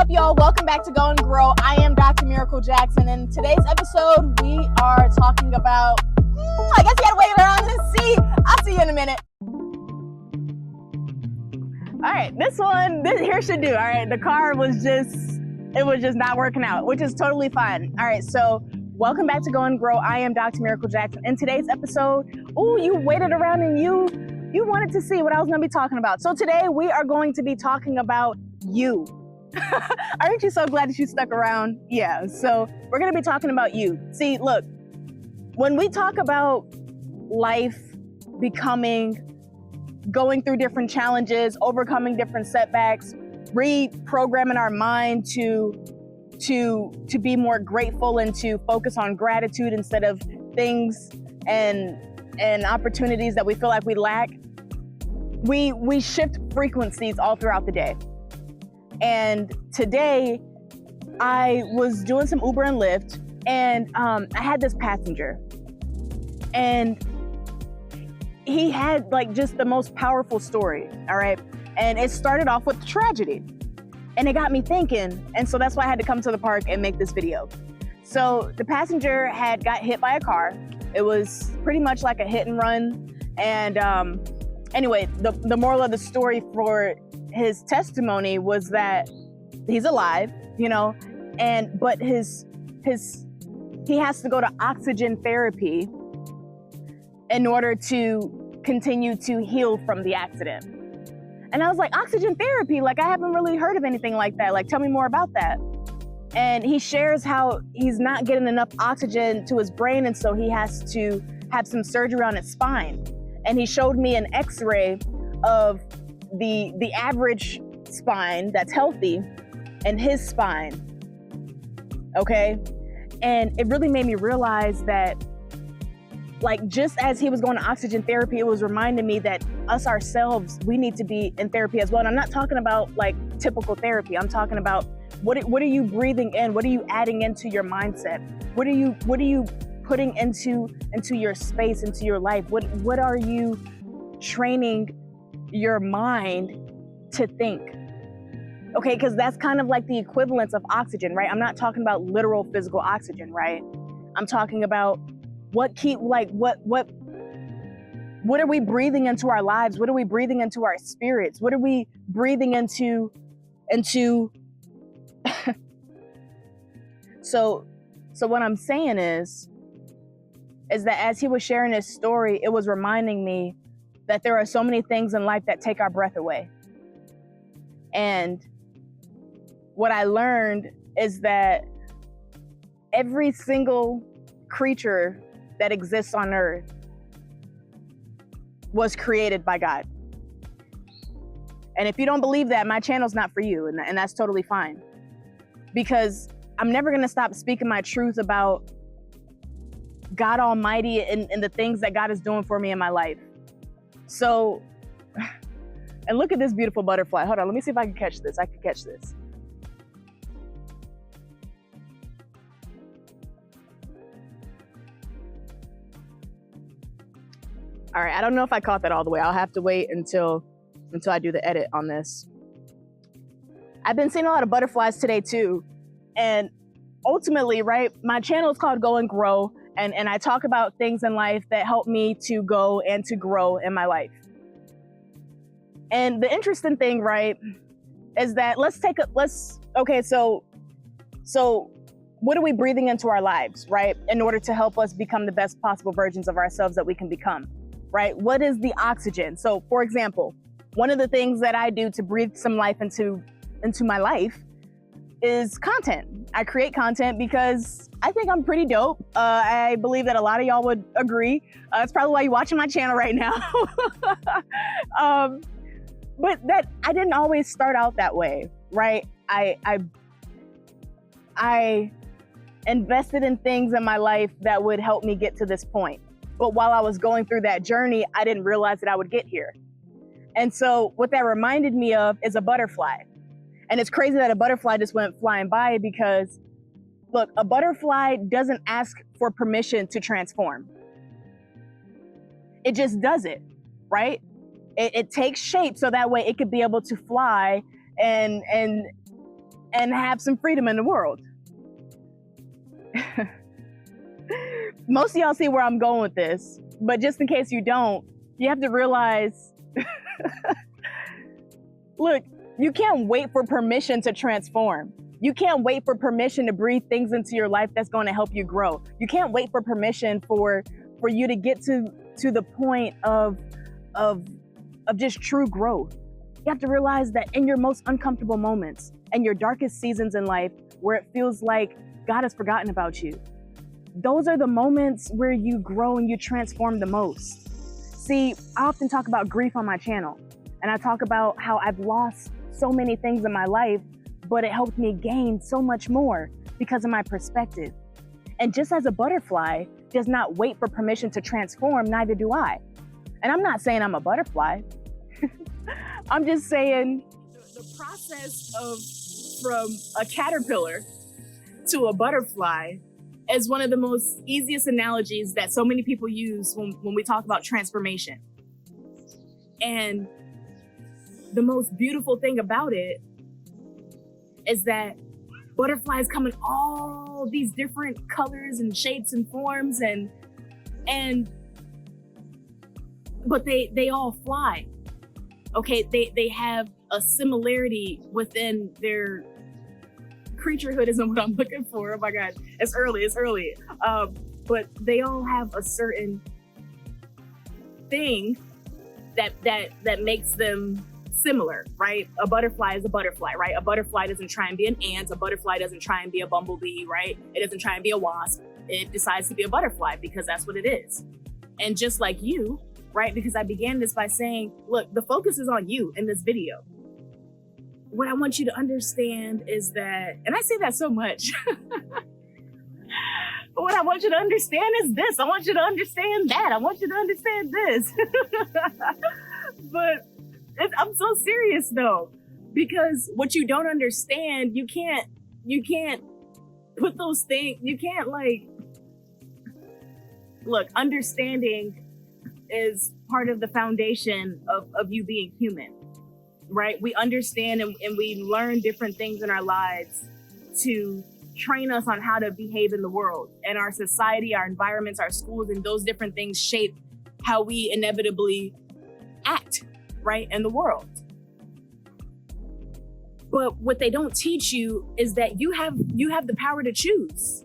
up, y'all? Welcome back to Go and Grow. I am Dr. Miracle Jackson. In today's episode, we are talking about, I guess you gotta wait around and see. I'll see you in a minute. All right, this here should do. All right, the car was just not working out, which is totally fine. All right, so welcome back to Go and Grow. I am Dr. Miracle Jackson. In today's episode, you waited around and you wanted to see what I was gonna be talking about. So today we are going to be talking about you. Aren't you so glad that you stuck around? Yeah, so we're gonna be talking about you. See, look, when we talk about life, becoming, going through different challenges, overcoming different setbacks, reprogramming our mind to be more grateful and to focus on gratitude instead of things and opportunities that we feel like we lack, we shift frequencies all throughout the day. And today I was doing some Uber and Lyft, and I had this passenger, and he had like just the most powerful story, all right? And it started off with tragedy, and it got me thinking, and so that's why I had to come to the park and make this video. So the passenger had got hit by a car. It was pretty much like a hit and run, and anyway, the moral of the story for his testimony was that he's alive, but he has to go to oxygen therapy in order to continue to heal from the accident. And I was like, oxygen therapy? Like, I haven't really heard of anything like that. Like, tell me more about that. And he shares how he's not getting enough oxygen to his brain, and so he has to have some surgery on his spine. And he showed me an x-ray of the average spine that's healthy and his spine, okay? And it really made me realize that, like, just as he was going to oxygen therapy, it was reminding me that us ourselves, we need to be in therapy as well. And I'm not talking about like typical therapy. I'm talking about what are you breathing in? What are you adding into your mindset? What are you putting into your space, into your life? What are you training your mind to think? Okay, because that's kind of like the equivalence of oxygen, right? I'm not talking about literal physical oxygen, right? I'm talking about what are we breathing into our lives? What are we breathing into our spirits? What are we breathing into so what I'm saying is that as he was sharing his story, it was reminding me that there are so many things in life that take our breath away. And what I learned is that every single creature that exists on earth was created by God. And if you don't believe that, my channel's not for you, and that's totally fine. Because I'm never gonna stop speaking my truth about God Almighty and the things that God is doing for me in my life. So, and look at this beautiful butterfly. Hold on, let me see if I can catch this. I can catch this. All right, I don't know if I caught that all the way. I'll have to wait until I do the edit on this. I've been seeing a lot of butterflies today too. And ultimately, right, my channel is called Go and Grow. And I talk about things in life that help me to go and to grow in my life. And the interesting thing, right, is that so what are we breathing into our lives, right, in order to help us become the best possible versions of ourselves that we can become, right? What is the oxygen? So, for example, one of the things that I do to breathe some life into my life is content. I create content because I think I'm pretty dope. I believe that a lot of y'all would agree. It's probably why you're watching my channel right now. But that I didn't always start out that way, right? I invested in things in my life that would help me get to this point. But while I was going through that journey, I didn't realize that I would get here. And so what that reminded me of is a butterfly. And it's crazy that a butterfly just went flying by because, look, a butterfly doesn't ask for permission to transform. It just does it, right? It takes shape so that way it could be able to fly and and have some freedom in the world. Most of y'all see where I'm going with this, but just in case you don't, you have to realize, look, you can't wait for permission to transform. You can't wait for permission to breathe things into your life that's going to help you grow. You can't wait for permission for you to get to the point of just true growth. You have to realize that in your most uncomfortable moments and your darkest seasons in life, where it feels like God has forgotten about you, those are the moments where you grow and you transform the most. See, I often talk about grief on my channel, and I talk about how I've lost so many things in my life, but it helped me gain so much more because of my perspective. And just as a butterfly does not wait for permission to transform, neither do I. And I'm not saying I'm a butterfly. I'm just saying the process from a caterpillar to a butterfly is one of the most easiest analogies that so many people use when we talk about transformation. And the most beautiful thing about it is that butterflies come in all these different colors and shapes and forms, but they all fly. Okay, they have a similarity within their creaturehood isn't what I'm looking for. Oh my God, it's early. But they all have a certain thing that makes them similar, right? A butterfly is a butterfly, right? A butterfly doesn't try and be an ant. A butterfly doesn't try and be a bumblebee, right? It doesn't try and be a wasp. It decides to be a butterfly because that's what it is. And just like you, right? Because I began this by saying, look, the focus is on you in this video. What I want you to understand is that, and I say that so much, but what I want you to understand is this. I want you to understand that. I want you to understand this. But I'm so serious though, because what you don't understand, you can't put those things, you can't look, understanding is part of the foundation of you being human, right? We understand and we learn different things in our lives to train us on how to behave in the world, and our society, our environments, our schools, and those different things shape how we inevitably act, right, in the world. But what they don't teach you is that you have the power to choose.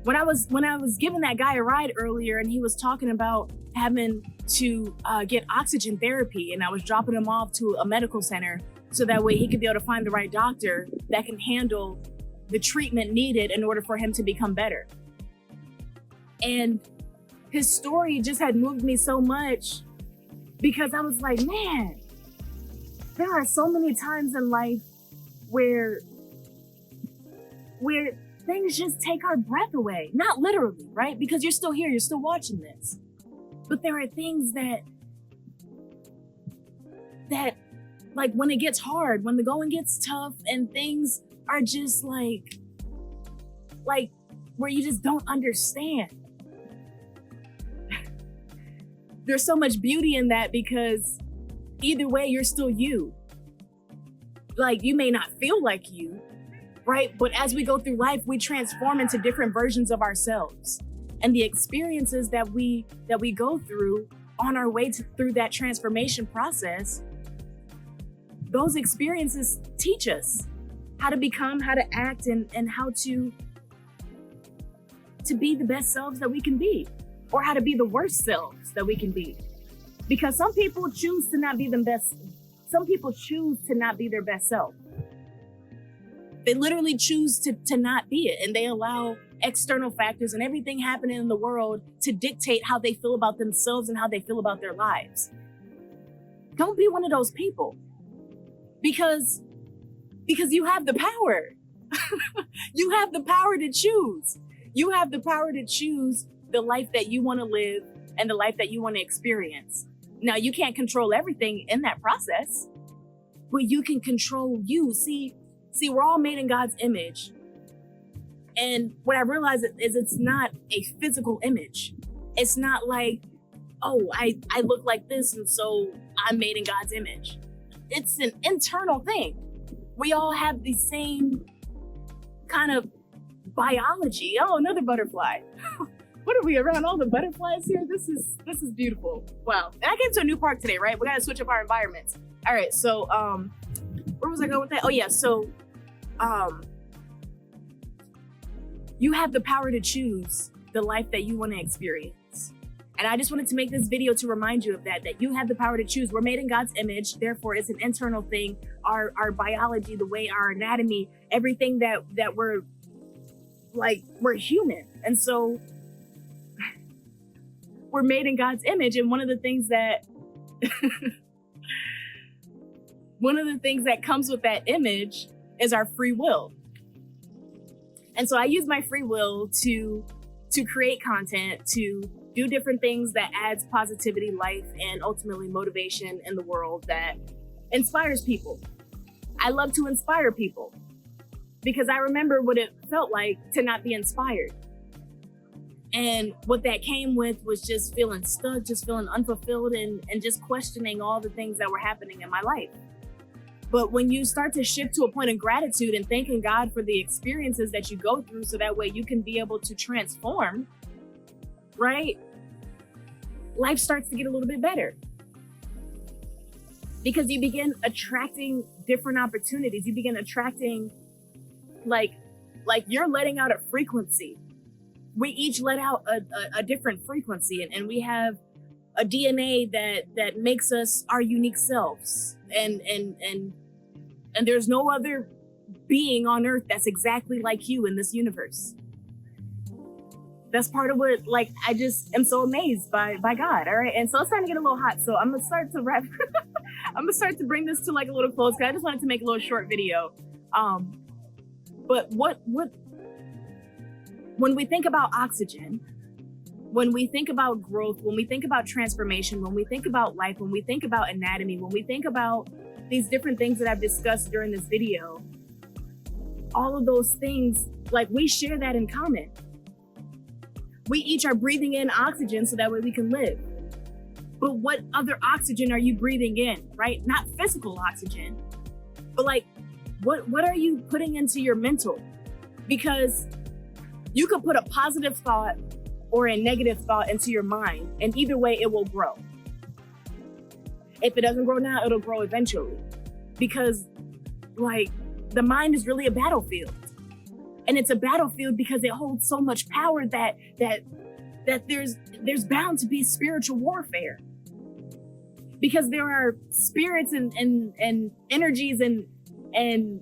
When I was giving that guy a ride earlier, and he was talking about having to get oxygen therapy, and I was dropping him off to a medical center so that way he could be able to find the right doctor that can handle the treatment needed in order for him to become better. And his story just had moved me so much, because I was like, man, there are so many times in life where things just take our breath away. Not literally, right? Because you're still here, you're still watching this. But there are things that like when it gets hard, when the going gets tough and things are just like where you just don't understand. There's so much beauty in that, because either way, you're still you. Like, you may not feel like you, right? But as we go through life, we transform into different versions of ourselves. And the experiences that we go through on our way through that transformation process, those experiences teach us how to become, how to act, and how to be the best selves that we can be, or how to be the worst selves that we can be. Because some people choose to not be the best. Some people choose to not be their best self. They literally choose to not be it, and they allow external factors and everything happening in the world to dictate how they feel about themselves and how they feel about their lives. Don't be one of those people, because you have the power. You have the power to choose. You have the power to choose the life that you want to live and the life that you want to experience. Now, you can't control everything in that process, but you can control you. See, we're all made in God's image. And what I realize is it's not a physical image. It's not like, oh, I look like this, and so I'm made in God's image. It's an internal thing. We all have the same kind of biology. Oh, another butterfly. What are we around all the butterflies here? This is beautiful. Wow. And I came to a new park today, right? We gotta switch up our environments. All right, so where was I going with that? Oh yeah, so you have the power to choose the life that you want to experience. And I just wanted to make this video to remind you of that you have the power to choose. We're made in God's image, therefore it's an internal thing. Our biology, the way our anatomy, everything that we're human. And so we're made in God's image. And one of the things that comes with that image is our free will. And so I use my free will to create content, to do different things that adds positivity, life, and ultimately motivation in the world that inspires people. I love to inspire people because I remember what it felt like to not be inspired. And what that came with was just feeling stuck, just feeling unfulfilled, and just questioning all the things that were happening in my life. But when you start to shift to a point of gratitude and thanking God for the experiences that you go through so that way you can be able to transform, right? Life starts to get a little bit better. Because you begin attracting different opportunities. You begin attracting, like you're letting out a frequency. We each let out a different frequency, and we have a DNA that makes us our unique selves. And there's no other being on earth that's exactly like you in this universe. That's part of what, I just am so amazed by God. All right. And so it's starting to get a little hot. So I'm going to start to wrap. I'm going to start to bring this to a little close, because I just wanted to make a little short video. But when we think about oxygen, when we think about growth, when we think about transformation, when we think about life, when we think about anatomy, when we think about these different things that I've discussed during this video, all of those things, we share that in common. We each are breathing in oxygen so that way we can live. But what other oxygen are you breathing in, right? Not physical oxygen, but what are you putting into your mental? Because you could put a positive thought or a negative thought into your mind, and either way it will grow. If it doesn't grow now, it'll grow eventually. Because the mind is really a battlefield. And it's a battlefield because it holds so much power that there's bound to be spiritual warfare. Because there are spirits and energies and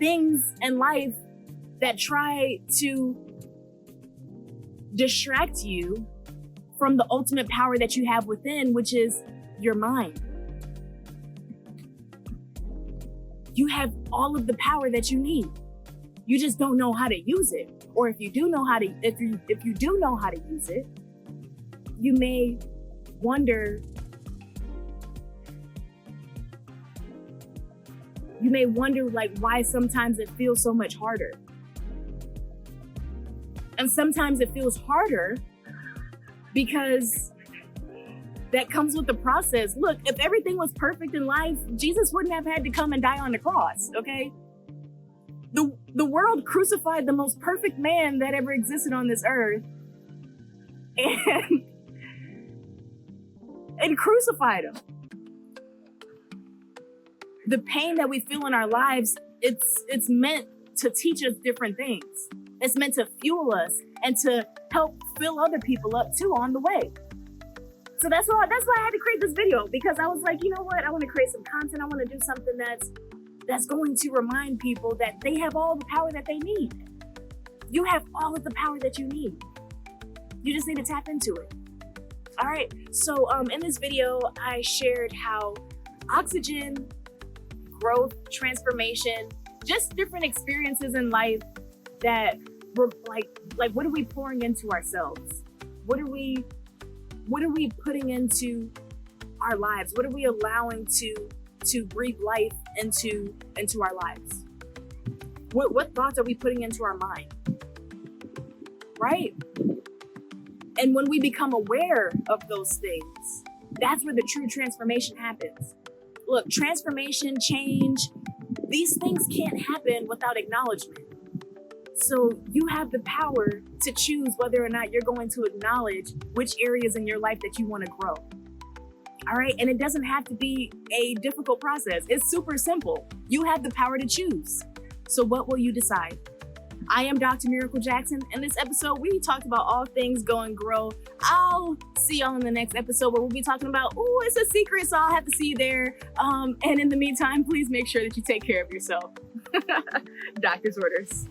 things in life that try to distract you from the ultimate power that you have within, which is your mind. You have all of the power that you need. You just don't know how to use it. Or if you do know how to use it, you may wonder why sometimes it feels so much harder. And sometimes it feels harder because that comes with the process. Look, if everything was perfect in life, Jesus wouldn't have had to come and die on the cross, okay? The world crucified the most perfect man that ever existed on this earth and crucified him. The pain that we feel in our lives, it's meant to teach us different things. It's meant to fuel us and to help fill other people up too on the way. So that's why I had to create this video, because I was like, you know what? I want to create some content. I want to do something that's going to remind people that they have all the power that they need. You have all of the power that you need. You just need to tap into it. All right. So in this video, I shared how oxygen, growth, transformation, just different experiences in life that we're what are we pouring into ourselves? What are we putting into our lives? What are we allowing to breathe life into our lives? What thoughts are we putting into our mind? Right? And when we become aware of those things, that's where the true transformation happens. Look, transformation, change, These things can't happen without acknowledgement. So you have the power to choose whether or not you're going to acknowledge which areas in your life that you want to grow. All right. And it doesn't have to be a difficult process. It's super simple. You have the power to choose. So what will you decide? I am Dr. Miracle Jackson. In this episode, we talked about all things Go and Grow. I'll see y'all in the next episode where we'll be talking about, it's a secret, so I'll have to see you there. And in the meantime, please make sure that you take care of yourself. Doctor's orders.